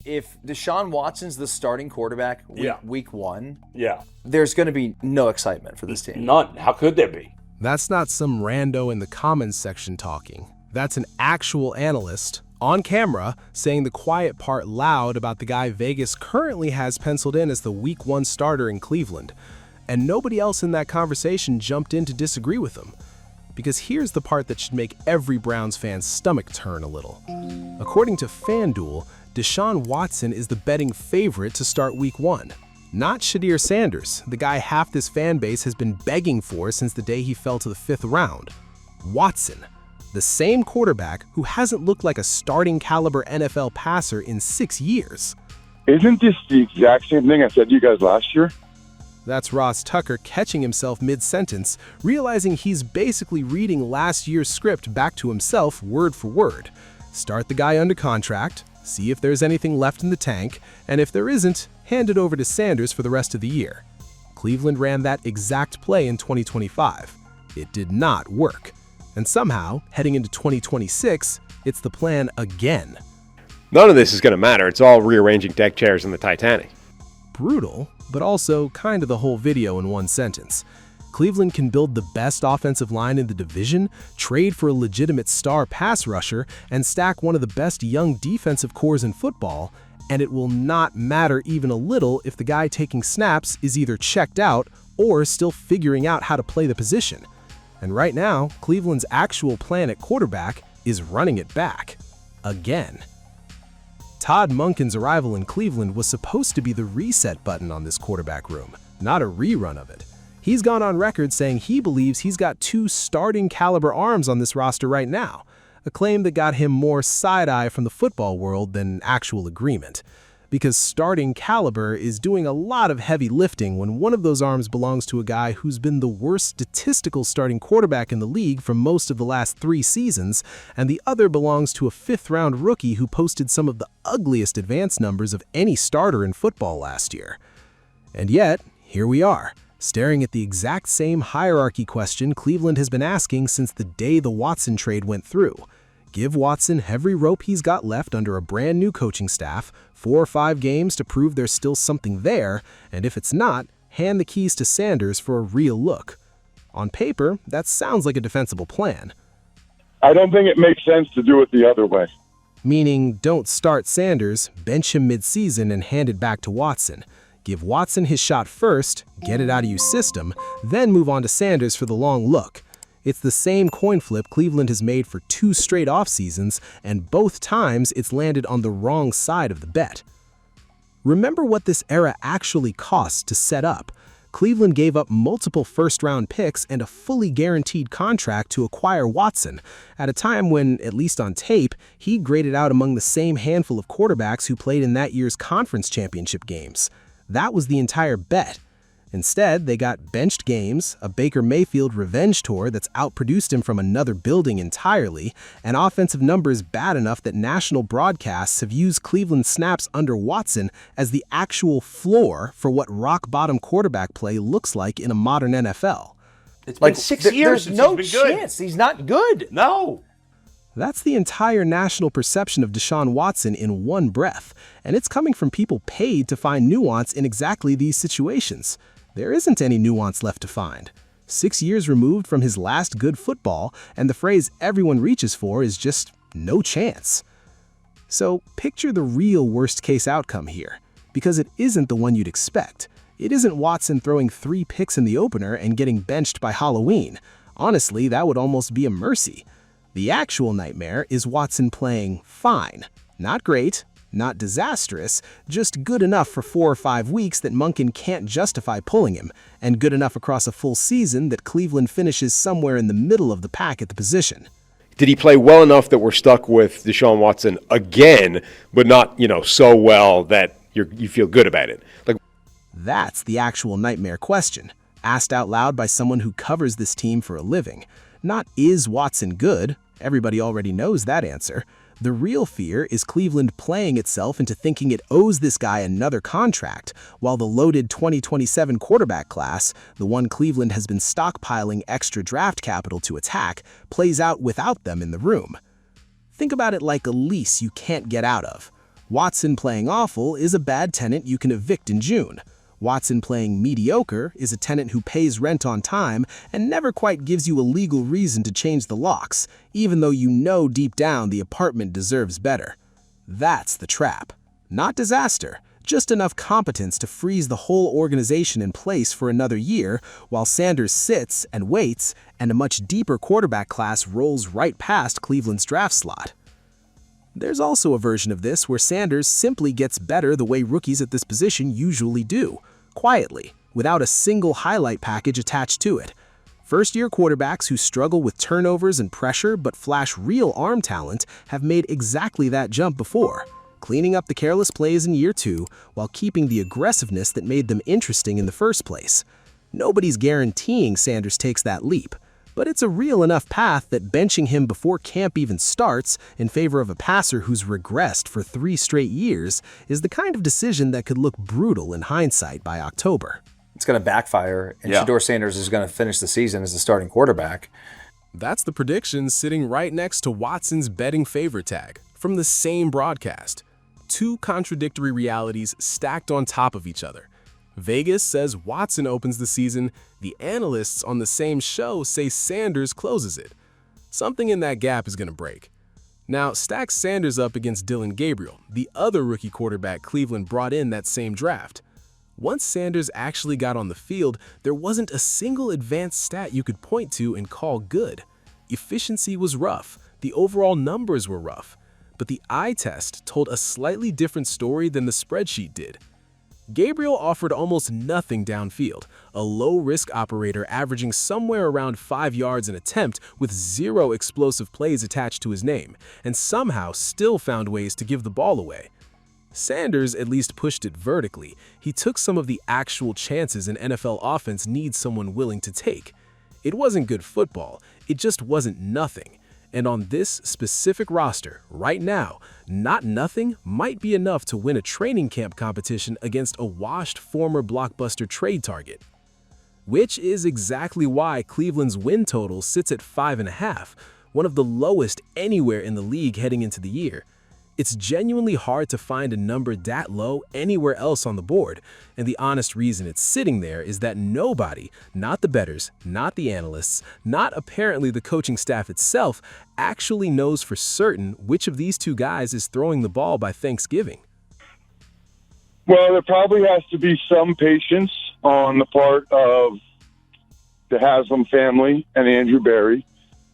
if Deshaun Watson's the starting quarterback week 1, there's going to be no excitement for this team. None. How could there be? That's not some rando in the comments section talking. That's an actual analyst on camera saying the quiet part loud about the guy Vegas currently has penciled in as the week 1 starter in Cleveland. And nobody else in that conversation jumped in to disagree with him. Because here's the part that should make every Browns fan's stomach turn a little. According to FanDuel, Deshaun Watson is the betting favorite to start week 1. Not Shedeur Sanders, the guy half this fan base has been begging for since the day he fell to the 5th round. Watson, the same quarterback who hasn't looked like a starting caliber NFL passer in 6 years. Isn't this the exact same thing I said to you guys last year? That's Ross Tucker catching himself mid-sentence, realizing he's basically reading last year's script back to himself word for word. Start the guy under contract, see if there's anything left in the tank, and if there isn't, hand it over to Sanders for the rest of the year. Cleveland ran that exact play in 2025. It did not work. And somehow, heading into 2026, it's the plan again. None of this is going to matter. It's all rearranging deck chairs in the Titanic. Brutal, but also kind of the whole video in one sentence. Cleveland can build the best offensive line in the division, trade for a legitimate star pass rusher, and stack one of the best young defensive cores in football, and it will not matter even a little if the guy taking snaps is either checked out or still figuring out how to play the position. And right now, Cleveland's actual plan at quarterback is running it back. Again. Todd Monken's arrival in Cleveland was supposed to be the reset button on this quarterback room, not a rerun of it. He's gone on record saying he believes he's got 2 starting caliber arms on this roster right now, a claim that got him more side-eye from the football world than actual agreement. Because starting caliber is doing a lot of heavy lifting when one of those arms belongs to a guy who's been the worst statistical starting quarterback in the league for most of the last 3 seasons, and the other belongs to a 5th-round rookie who posted some of the ugliest advanced numbers of any starter in football last year. And yet, here we are, staring at the exact same hierarchy question Cleveland has been asking since the day the Watson trade went through. Give Watson every rope he's got left under a brand new coaching staff, 4 or 5 games to prove there's still something there, and if it's not, hand the keys to Sanders for a real look. On paper, that sounds like a defensible plan. I don't think it makes sense to do it the other way. Meaning, don't start Sanders, bench him mid-season, and hand it back to Watson. Give Watson his shot first, get it out of your system, then move on to Sanders for the long look. It's the same coin flip Cleveland has made for 2 straight off seasons, and both times it's landed on the wrong side of the bet. Remember what this era actually cost to set up. Cleveland gave up multiple first-round picks and a fully guaranteed contract to acquire Watson, at a time when, at least on tape, he graded out among the same handful of quarterbacks who played in that year's conference championship games. That was the entire bet. Instead, they got benched games, a Baker Mayfield revenge tour that's outproduced him from another building entirely, and offensive numbers bad enough that national broadcasts have used Cleveland snaps under Watson as the actual floor for what rock-bottom quarterback play looks like in a modern NFL. It's been 6 years There's since no he's been good. chance. He's not good. No. That's the entire national perception of Deshaun Watson in one breath, and it's coming from people paid to find nuance in exactly these situations. There isn't any nuance left to find. 6 years removed from his last good football, and the phrase everyone reaches for is just no chance. So picture the real worst-case outcome here, because it isn't the one you'd expect. It isn't Watson throwing 3 picks in the opener and getting benched by Halloween. Honestly, that would almost be a mercy. The actual nightmare is Watson playing fine. Not great, not disastrous, just good enough for 4 or 5 weeks that Monken can't justify pulling him, and good enough across a full season that Cleveland finishes somewhere in the middle of the pack at the position. Did he play well enough that we're stuck with Deshaun Watson again, but not, so well that you feel good about it? That's the actual nightmare question, asked out loud by someone who covers this team for a living. Not is Watson good? Everybody already knows that answer. The real fear is Cleveland playing itself into thinking it owes this guy another contract, while the loaded 2027 quarterback class, the one Cleveland has been stockpiling extra draft capital to attack, plays out without them in the room. Think about it like a lease you can't get out of. Watson playing awful is a bad tenant you can evict in June. Watson playing mediocre is a tenant who pays rent on time and never quite gives you a legal reason to change the locks, even though you know deep down the apartment deserves better. That's the trap. Not disaster, just enough competence to freeze the whole organization in place for another year while Sanders sits and waits and a much deeper quarterback class rolls right past Cleveland's draft slot. There's also a version of this where Sanders simply gets better the way rookies at this position usually do, quietly, without a single highlight package attached to it. First-year quarterbacks who struggle with turnovers and pressure but flash real arm talent have made exactly that jump before, cleaning up the careless plays in year 2 while keeping the aggressiveness that made them interesting in the first place. Nobody's guaranteeing Sanders takes that leap, but it's a real enough path that benching him before camp even starts in favor of a passer who's regressed for 3 straight years is the kind of decision that could look brutal in hindsight by October. It's going to backfire, and Shedeur Sanders is going to finish the season as the starting quarterback. That's the prediction sitting right next to Watson's betting favorite tag from the same broadcast. 2 contradictory realities stacked on top of each other. Vegas says Watson opens the season, the analysts on the same show say Sanders closes it. Something in that gap is going to break. Now, stack Sanders up against Dillon Gabriel, the other rookie quarterback Cleveland brought in that same draft. Once Sanders actually got on the field, there wasn't a single advanced stat you could point to and call good. Efficiency was rough, the overall numbers were rough, but the eye test told a slightly different story than the spreadsheet did. Gabriel offered almost nothing downfield, a low-risk operator averaging somewhere around 5 yards an attempt with 0 explosive plays attached to his name, and somehow still found ways to give the ball away. Sanders at least pushed it vertically. He took some of the actual chances an NFL offense needs someone willing to take. It wasn't good football, it just wasn't nothing. And on this specific roster, right now, not nothing might be enough to win a training camp competition against a washed former blockbuster trade target. Which is exactly why Cleveland's win total sits at 5.5, one of the lowest anywhere in the league heading into the year. It's genuinely hard to find a number that low anywhere else on the board, and the honest reason it's sitting there is that nobody, not the bettors, not the analysts, not apparently the coaching staff itself, actually knows for certain which of these 2 guys is throwing the ball by Thanksgiving. Well, there probably has to be some patience on the part of the Haslam family and Andrew Berry,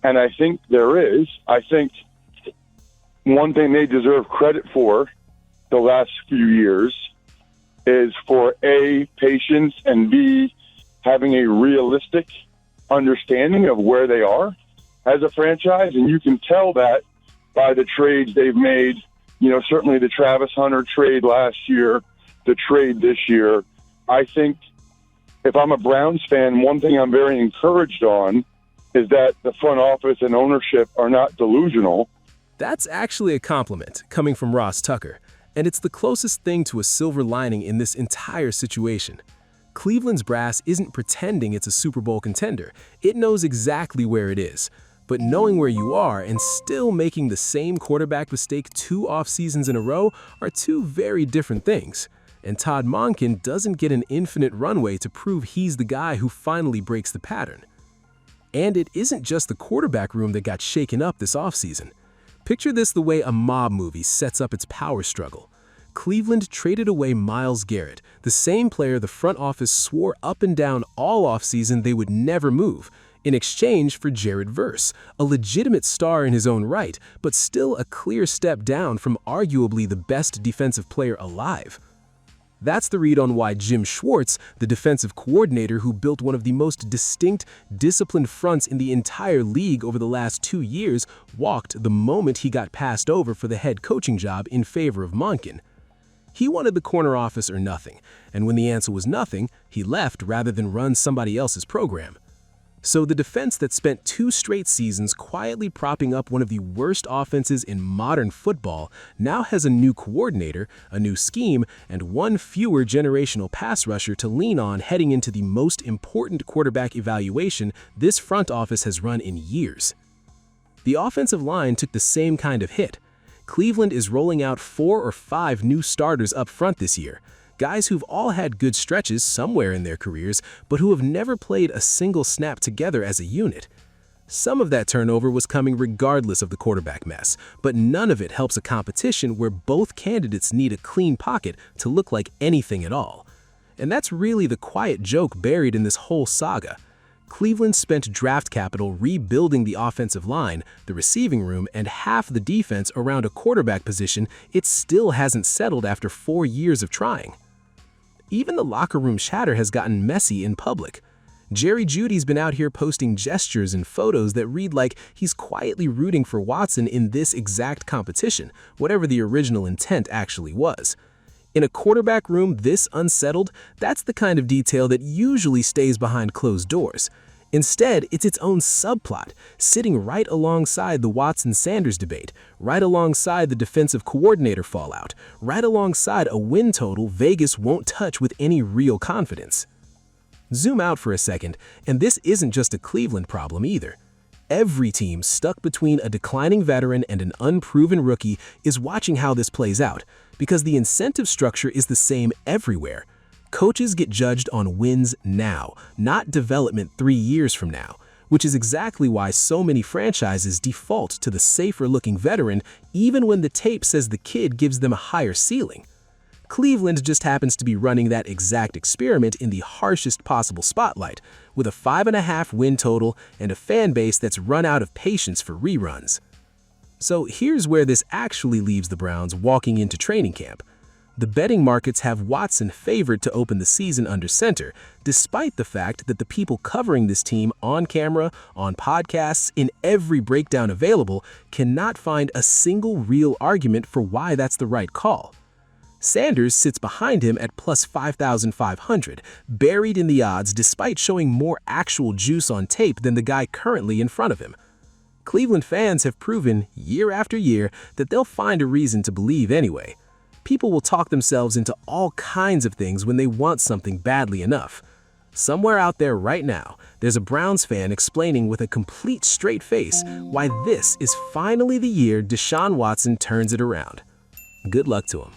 and I think there is. I think one thing they deserve credit for the last few years is for A, patience, and B, having a realistic understanding of where they are as a franchise. And you can tell that by the trades they've made, certainly the Travis Hunter trade last year, the trade this year. I think if I'm a Browns fan, one thing I'm very encouraged on is that the front office and ownership are not delusional. That's actually a compliment coming from Ross Tucker, and it's the closest thing to a silver lining in this entire situation. Cleveland's brass isn't pretending it's a Super Bowl contender. It knows exactly where it is. But knowing where you are and still making the same quarterback mistake 2 off-seasons in a row are 2 very different things. And Todd Monken doesn't get an infinite runway to prove he's the guy who finally breaks the pattern. And it isn't just the quarterback room that got shaken up this offseason. Picture this the way a mob movie sets up its power struggle. Cleveland traded away Myles Garrett, the same player the front office swore up and down all offseason they would never move, in exchange for Jared Verse, a legitimate star in his own right, but still a clear step down from arguably the best defensive player alive. That's the read on why Jim Schwartz, the defensive coordinator who built one of the most distinct, disciplined fronts in the entire league over the last 2 years, walked the moment he got passed over for the head coaching job in favor of Monken. He wanted the corner office or nothing, and when the answer was nothing, he left rather than run somebody else's program. So the defense that spent 2 straight seasons quietly propping up one of the worst offenses in modern football now has a new coordinator, a new scheme, and 1 fewer generational pass rusher to lean on heading into the most important quarterback evaluation this front office has run in years. The offensive line took the same kind of hit. Cleveland is rolling out 4 or 5 new starters up front this year. Guys who've all had good stretches somewhere in their careers, but who have never played a single snap together as a unit. Some of that turnover was coming regardless of the quarterback mess, but none of it helps a competition where both candidates need a clean pocket to look like anything at all. And that's really the quiet joke buried in this whole saga. Cleveland spent draft capital rebuilding the offensive line, the receiving room, and half the defense around a quarterback position it still hasn't settled after 4 years of trying. Even the locker room chatter has gotten messy in public. Jerry Jeudy's been out here posting gestures and photos that read like he's quietly rooting for Watson in this exact competition, whatever the original intent actually was. In a quarterback room this unsettled, that's the kind of detail that usually stays behind closed doors. Instead, it's its own subplot, sitting right alongside the Watson-Sanders debate, right alongside the defensive coordinator fallout, right alongside a win total Vegas won't touch with any real confidence. Zoom out for a second, and this isn't just a Cleveland problem either. Every team stuck between a declining veteran and an unproven rookie is watching how this plays out, because the incentive structure is the same everywhere. Coaches get judged on wins now, not development 3 years from now, which is exactly why so many franchises default to the safer-looking veteran even when the tape says the kid gives them a higher ceiling. Cleveland just happens to be running that exact experiment in the harshest possible spotlight, with a 5.5 win total and a fan base that's run out of patience for reruns. So here's where this actually leaves the Browns walking into training camp. The betting markets have Watson favored to open the season under center, despite the fact that the people covering this team on camera, on podcasts, in every breakdown available, cannot find a single real argument for why that's the right call. Sanders sits behind him at plus 5,500, buried in the odds despite showing more actual juice on tape than the guy currently in front of him. Cleveland fans have proven, year after year, that they'll find a reason to believe anyway. People will talk themselves into all kinds of things when they want something badly enough. Somewhere out there right now, there's a Browns fan explaining with a complete straight face why this is finally the year Deshaun Watson turns it around. Good luck to him.